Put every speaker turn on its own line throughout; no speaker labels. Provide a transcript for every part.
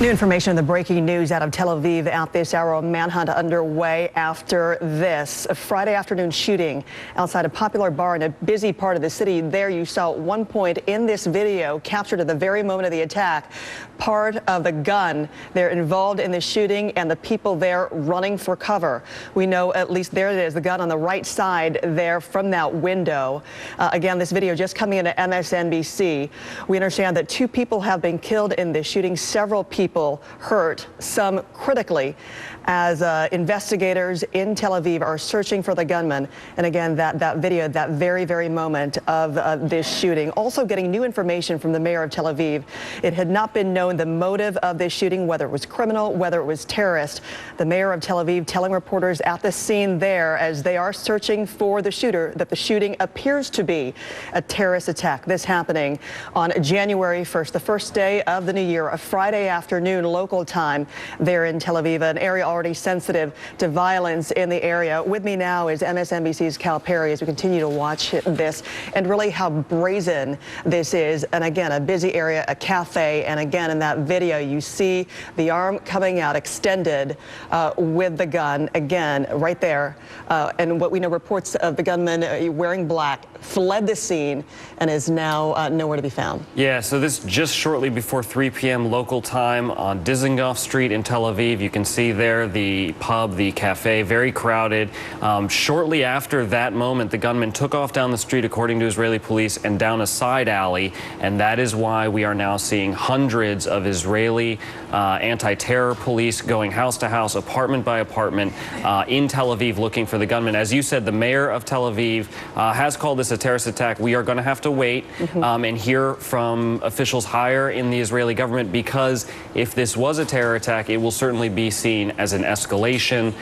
New information in the breaking news out of Tel Aviv at this hour. A manhunt underway after this. A Friday afternoon shooting outside a popular bar in a busy part of the city. There you saw at one point in this video captured at the very moment of the attack part of the gun. They're involved in the shooting and the people there running for cover. We know at least there it is, the gun on the right side there from that window. Again, this video just coming into MSNBC. We understand that 2 people have been killed in this shooting, several people hurt, some critically, as investigators in Tel Aviv are searching for the gunman. And again, that video, that very moment of this shooting. Also getting new information from the mayor of Tel Aviv. It had not been known the motive of this shooting, whether it was criminal, whether it was terrorist. The mayor of Tel Aviv telling reporters at the scene there as they are searching for the shooter that the shooting appears to be a terrorist attack. This happening on January 1st, the first day of the new year, a Friday afternoon local time there in Tel Aviv, an area already sensitive to violence in the area. With me now is MSNBC's Cal Perry as we continue to watch this and really how brazen this is. And again, a busy area, a cafe, and again in that video you see the arm coming out extended with the gun again right there. And what we know, reports of the gunman wearing black fled the scene and is now nowhere to be found. Yeah, so this just shortly before 3 p.m. local time on Dizengoff Street in Tel Aviv. You can see there the pub, the cafe, very crowded. Shortly after that moment, the gunman took off down the street, according to Israeli police, and down a side alley. And that is why we are now seeing hundreds of Israeli anti-terror police going house to house, apartment by apartment in Tel Aviv looking for the gunman. As you said, the mayor of Tel Aviv has called this a terrorist attack. We are going to have to wait and hear from officials higher in the Israeli government, because if this was a terror attack, it will certainly be seen as an escalation.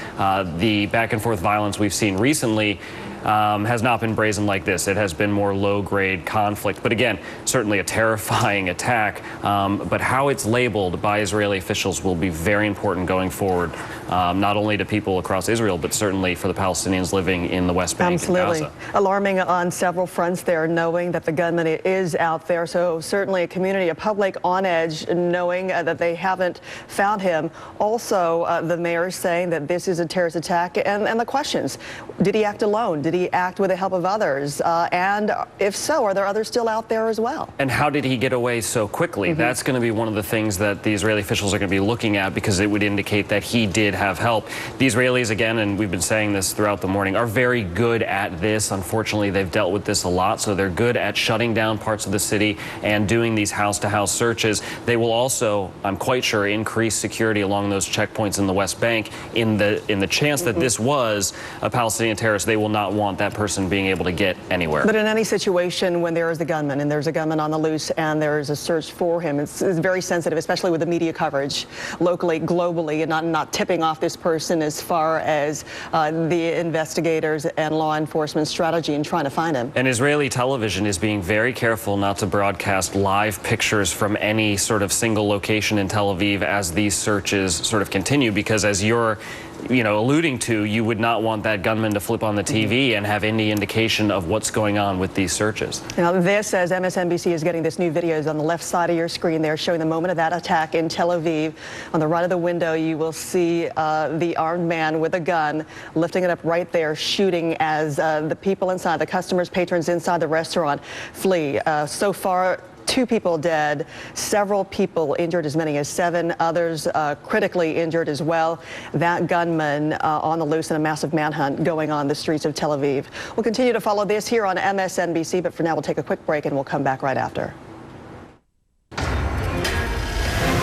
The back and forth violence we've seen recently has not been brazen like this. It has been more low-grade conflict. But again, certainly a terrifying attack. But how it's labeled by Israeli officials will be very important going forward, not only to people across Israel, but certainly for the Palestinians living in the West Bank and Gaza. Alarming on several fronts there, knowing that the gunman is out there. So certainly a community, a public on edge, knowing that they haven't found him. Also, the mayor saying that this is a terrorist attack. And the questions, did he act alone? Did he act with the help of others? And if so, are there others still out there as well? And how did he get away so quickly? That's going to be one of the things that the Israeli officials are going to be looking at, because it would indicate that he did have help. The Israelis, again, and we've been saying this throughout the morning, are very good at this. Unfortunately, they've dealt with this a lot, so they're good at shutting down parts of the city and doing these house-to-house searches. They will also, I'm quite sure, increase security along those checkpoints in the West Bank in the chance that this was a Palestinian terrorist. They will not want that person being able to get anywhere. But in any situation, when there is a gunman and there's a gunman on the loose and there's a search for him, it's very sensitive, especially with the media coverage locally, globally, and not tipping off this person as far as the investigators and law enforcement strategy in trying to find him. And Israeli television is being very careful not to broadcast live pictures from any sort of single location in Tel Aviv as these searches sort of continue, because as you're alluding to, you would not want that gunman to flip on the TV and have any indication of what's going on with these searches. Now, this, as MSNBC is getting this new video, is on the left side of your screen there, showing the moment of that attack in Tel Aviv. On the right of the window, you will see the armed man with a gun lifting it up right there, shooting as the people inside, the customers, patrons inside the restaurant flee. So far, 2 people dead, several people injured, as many as 7 others critically injured as well. That gunman on the loose in a massive manhunt going on the streets of Tel Aviv. We'll continue to follow this here on MSNBC, but for now we'll take a quick break and we'll come back right after.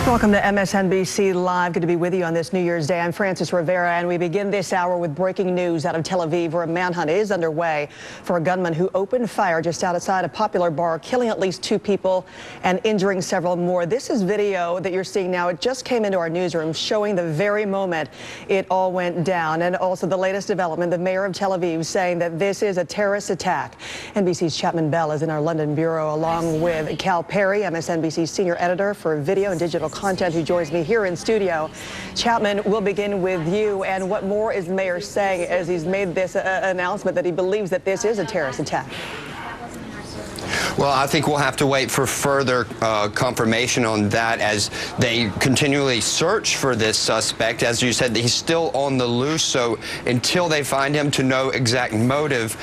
Welcome to MSNBC Live. Good to be with you on this New Year's Day. I'm Francis Rivera, and we begin this hour with breaking news out of Tel Aviv, where a manhunt is underway for a gunman who opened fire just outside a popular bar, killing at least 2 people and injuring several more. This is video that you're seeing now. It just came into our newsroom, showing the very moment it all went down. And also the latest development, the mayor of Tel Aviv saying that this is a terrorist attack. NBC's Chapman Bell is in our London bureau, along with Cal Perry, MSNBC's senior editor for video and digital content, who joins me here in studio. Chapman, we'll begin with you. And what more is the mayor saying as he's made this announcement that he believes that this is a terrorist attack?
Well, I think we'll have to wait for further confirmation on that as they continually search for this suspect. As you said, he's still on the loose, so until they find him, to know exact motive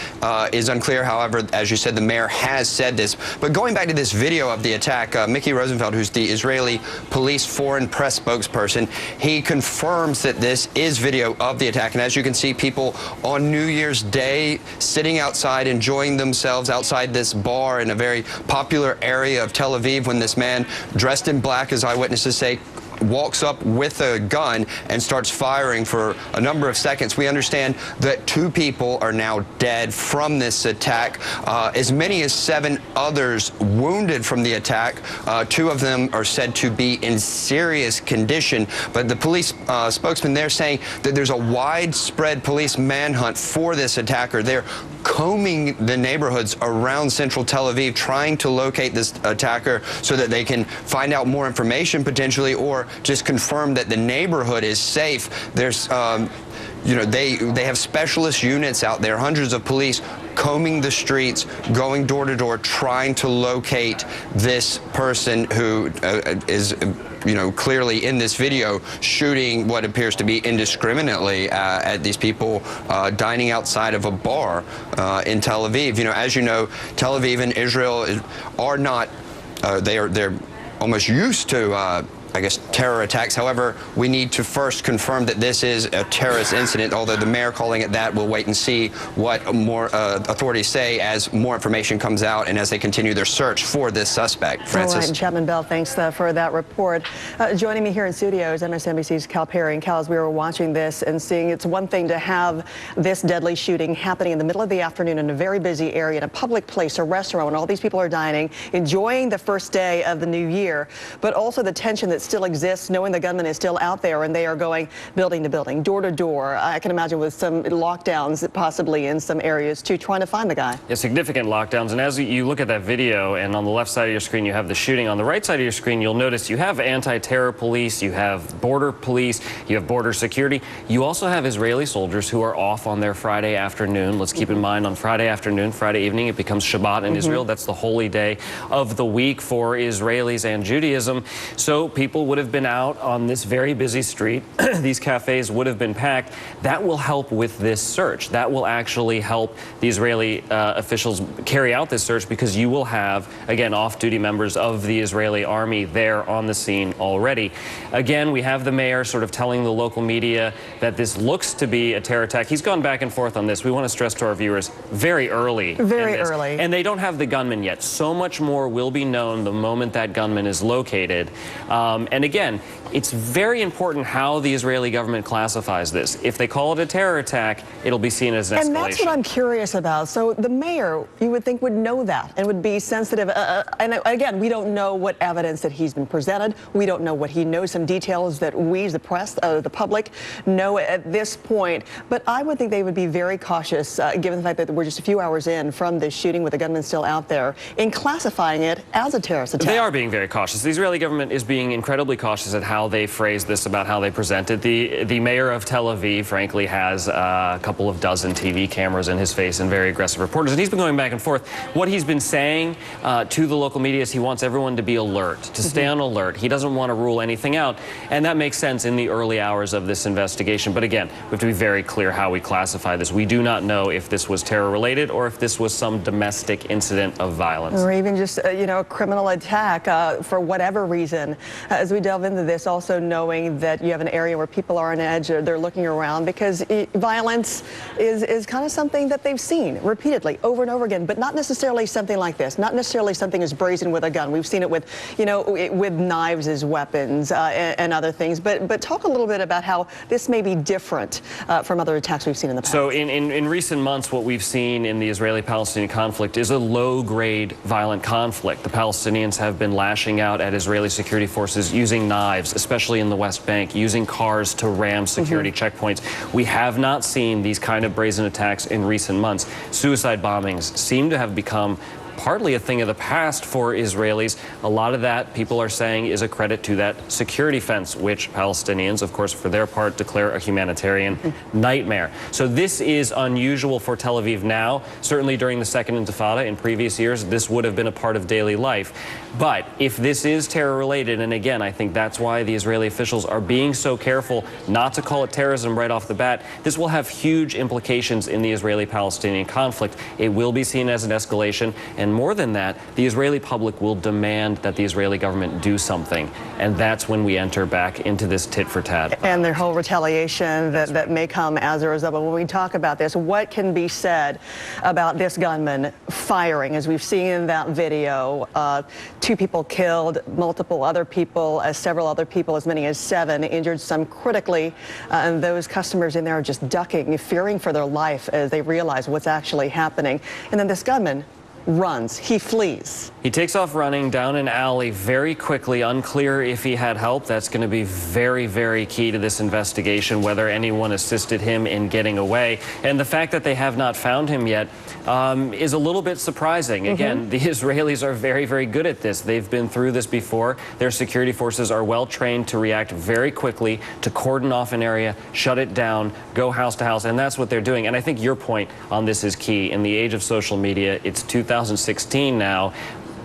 is unclear. However, as you said, the mayor has said this. But going back to this video of the attack, Mickey Rosenfeld, who's the Israeli police foreign press spokesperson, he confirms that this is video of the attack. And as you can see, people on New Year's Day sitting outside, enjoying themselves outside this bar in a very popular area of Tel Aviv, when this man dressed in black, as eyewitnesses say, walks up with a gun and starts firing for a number of seconds. We understand that 2 people are now dead from this attack. As many as 7 others wounded from the attack. 2 of them are said to be in serious condition. But the police spokesman there saying that there's a widespread police manhunt for this attacker. They're combing the neighborhoods around central Tel Aviv, trying to locate this attacker so that they can find out more information potentially, or just confirm that the neighborhood is safe. There's, you know, they have specialist units out there, hundreds of police combing the streets, going door to door, trying to locate this person who is, you know, clearly in this video shooting what appears to be indiscriminately at these people dining outside of a bar in Tel Aviv. You know, as you know, Tel Aviv and Israel are not, they're almost used to I guess, terror attacks. However, we need to first confirm that this is a terrorist incident, although the mayor calling it that. We'll wait and see what more authorities say as more information comes out and as they continue their search for this suspect. Francis.
All right, Chapman Bell, thanks for that report. Joining me here in studio is MSNBC's Cal Perry. And Cal, as we were watching this and seeing, it's one thing to have this deadly shooting happening in the middle of the afternoon in a very busy area, in a public place, a restaurant, when all these people are dining, enjoying the first day of the new year, but also the tension that still exists, knowing the gunman is still out there and they are going building to building, door to door. I can imagine with some lockdowns possibly in some areas too, trying to find the guy. Yeah,
significant lockdowns. And as you look at that video, and on the left side of your screen you have the shooting, on the right side of your screen you'll notice you have anti-terror police, you have border police, you have border security. You also have Israeli soldiers who are off on their Friday afternoon. Let's keep in mind, on Friday afternoon, Friday evening, it becomes Shabbat in Israel. That's the holy day of the week for Israelis and Judaism. So people would have been out on this very busy street. These cafes would have been packed. That will help with this search. That will actually help the Israeli officials carry out this search, because you will have, again, off-duty members of the Israeli army there on the scene already. Again, we have the mayor sort of telling the local media that this looks to be a terror attack. He's gone back and forth on this. We want to stress to our viewers, very early. Very early. And they don't have the gunman yet. So much more will be known the moment that gunman is located. And again, it's very important how the Israeli government classifies this. If they call it a terror attack, it'll be seen as an escalation.
And that's what I'm curious about. So the mayor, you would think, would know that and would be sensitive. And again, we don't know what evidence that he's been presented. We don't know what he knows, some details that we, the press, the public, know at this point. But I would think they would be very cautious, given the fact that we're just a few hours in from this shooting with the gunman still out there, in classifying it as a terrorist attack.
They are being very cautious. The Israeli government is being incredibly cautious at how they phrase this, about how they present it. The mayor of Tel Aviv, frankly, has a couple of dozen TV cameras in his face and very aggressive reporters. And he's been going back and forth. What he's been saying to the local media is he wants everyone to be alert, to stay on alert. He doesn't want to rule anything out. And that makes sense in the early hours of this investigation. But again, we have to be very clear how we classify this. We do not know if this was terror-related or if this was some domestic incident of violence.
Or even just, you know, a criminal attack for whatever reason. As we delve into this, also knowing that you have an area where people are on edge, they're looking around, because violence is kind of something that they've seen repeatedly over and over again, but not necessarily something like this, not necessarily something as brazen with a gun. We've seen it with, you know, with knives as weapons and other things. But talk a little bit about how this may be different from other attacks we've seen in the past.
So in recent months, what we've seen in the Israeli-Palestinian conflict is a low-grade violent conflict. The Palestinians have been lashing out at Israeli security forces using knives, especially in the West Bank, using cars to ram security checkpoints. We have not seen these kind of brazen attacks in recent months. Suicide bombings seem to have become partly a thing of the past for Israelis. A lot of that, people are saying, is a credit to that security fence, which Palestinians, of course, for their part, declare a humanitarian nightmare. So this is unusual for Tel Aviv now. Certainly during the Second Intifada in previous years, this would have been a part of daily life. But if this is terror-related, and again, I think that's why the Israeli officials are being so careful not to call it terrorism right off the bat, this will have huge implications in the Israeli-Palestinian conflict. It will be seen as an escalation, and more than that, the Israeli public will demand that the Israeli government do something, and that's when we enter back into this tit-for-tat.
And the whole retaliation that may come as a result. But when we talk about this, what can be said about this gunman firing? As we've seen in that video, 2 people killed, multiple other people, several other people, as many as 7 injured, some critically, and those customers in there are just ducking, fearing for their life as they realize what's actually happening. And then this gunman runs. He flees.
He takes off running down an alley very quickly. Unclear if he had help. That's going to be very, very key to this investigation, whether anyone assisted him in getting away. And the fact that they have not found him yet is a little bit surprising. Again, the Israelis are very, very good at this. They've been through this before. Their security forces are well trained to react very quickly, to cordon off an area, shut it down, go house to house, and that's what they're doing. And I think your point on this is key. In the age of social media, it's 2016 now.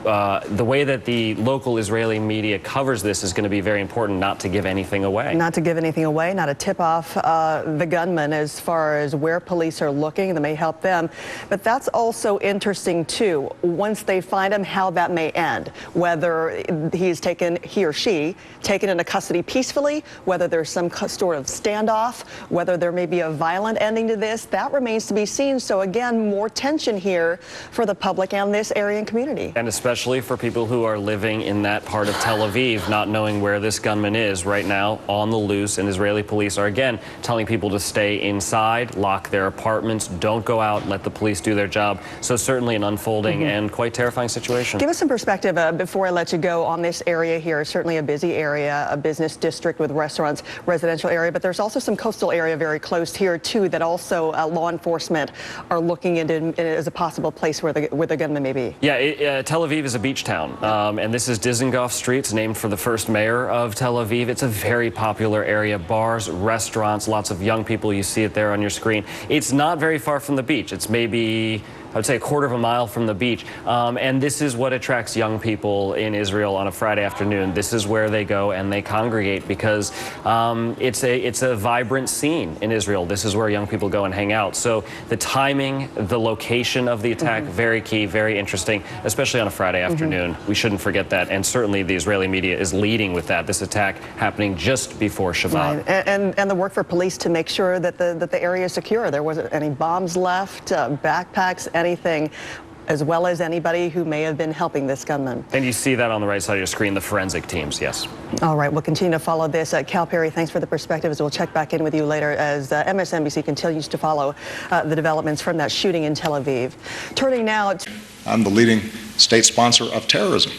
The way that the local Israeli media covers this is going to be very important, not to give anything away.
Not to give anything away, not to tip off the gunman as far as where police are looking. That may help them. But that's also interesting, too. Once they find him, how that may end. Whether he or she taken into custody peacefully, whether there's some sort of standoff, whether there may be a violent ending to this, that remains to be seen. So, again, more tension here for the public and this area and community.
And especially for people who are living in that part of Tel Aviv, not knowing where this gunman is right now on the loose. And Israeli police are, again, telling people to stay inside, lock their apartments, don't go out, let the police do their job. So certainly an unfolding and quite terrifying situation.
Give us some perspective before I let you go on this area here. Certainly a busy area, a business district with restaurants, residential area, but there's also some coastal area very close here, too, that also law enforcement are looking into as a possible place where the gunman may be.
Yeah, Tel Aviv is a beach town, and this is Dizengoff Street. It's named for the first mayor of Tel Aviv. It's a very popular area. Bars, restaurants, lots of young people. You see it there on your screen. It's not very far from the beach. It's maybe, I would say, a quarter of a mile from the beach. And this is what attracts young people in Israel on a Friday afternoon. This is where they go and they congregate because it's a vibrant scene in Israel. This is where young people go and hang out. So the timing, the location of the attack, very key, very interesting, especially on a Friday afternoon. We shouldn't forget that. And certainly the Israeli media is leading with that. This attack happening just before Shabbat.
Right. And the work for police to make sure that the area is secure. There wasn't any bombs left, backpacks, anything, as well as anybody who may have been helping this gunman.
And you see that on the right side of your screen, the forensic teams, yes.
All right, we'll continue to follow this. Cal Perry, thanks for the perspective, as we'll check back in with you later as MSNBC continues to follow the developments from that shooting in Tel Aviv. Turning now to...
I'm the leading state sponsor of terrorism.